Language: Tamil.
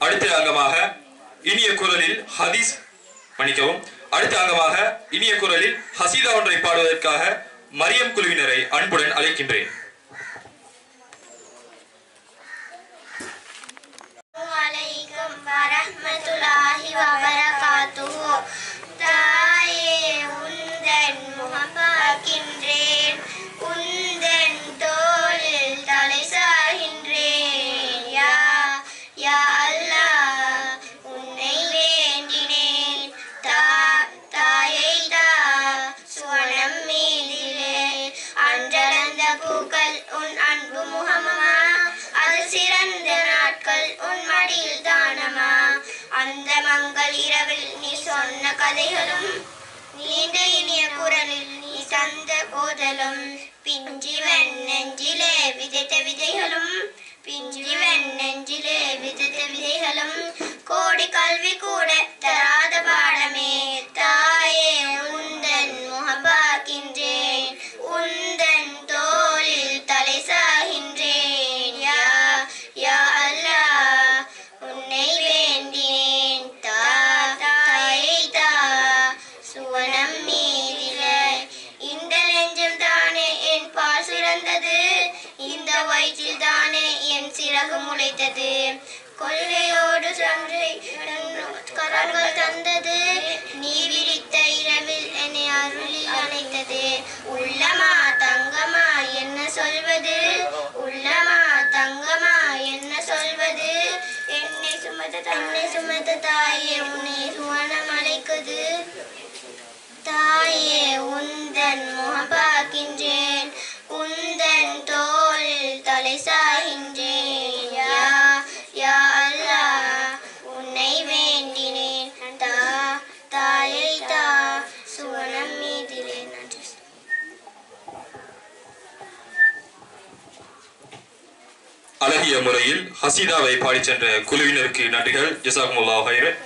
அடுத்த அங்கமாக இனிய குரலில் ஹதீஸ் மன்னிக்கவும் அடுத்த அங்கமாக இனிய குரலில் ஹசீதா ஒன்றை பாடுவதற்காக மரியம் குழுவினரை அன்புடன் அழைக்கின்றேன். அந்த மங்கள் இரவில் நீ சொன்ன கதைகளும் நீண்ட இனிய குரலில் நீ தந்த போதலும் பிஞ்சி வெண்ணெஞ்சிலே விதைத்த விதைகளும் பிஞ்சி வெண்ணெஞ்சிலே விதைத்த விதைகளும் கோடி கல்வி கூட தராத பாடமே தாயே உந்தன் முகபாக்கின்றேன் உந்தன் தோளில் தலை சாகின்றேன் யா யா அல்லாஹ் உன்னை வேண்டினேன் தாயை தா சுவனம் மீதிலே இந்த நெஞ்சம் தானே என் பால் சுரந்தது இந்த வயிற்றில் தானே என் சிறகு முளைத்தது கொள்கையோடு சன்றை கரங்கள் தந்தது நீ விரித்த இரவில் என்னை அருளில் அணைத்தது உள்ளமா தங்கமா என்ன சொல்வது உள்ளமா தங்கமா என்ன சொல்வது என்னை சுமந்த தாயே உன்னை சுவனம் அழைக்குது தாயே உந்தன் முகபாக்கின்றேன் உந்தன் தோளில் தலை சாகின்றேன் யா யா அல்லாஹ் உன்னை வேண்டினேன் தாயை தா சுவனம் மீதிலே. நன்றி. அழகிய முறையில் ஹசீதாவை பாடிச் சென்ற குழுவினருக்கு நன்றிகள். ஜஸாக்குமுல்லாஹ் ஹைரன்.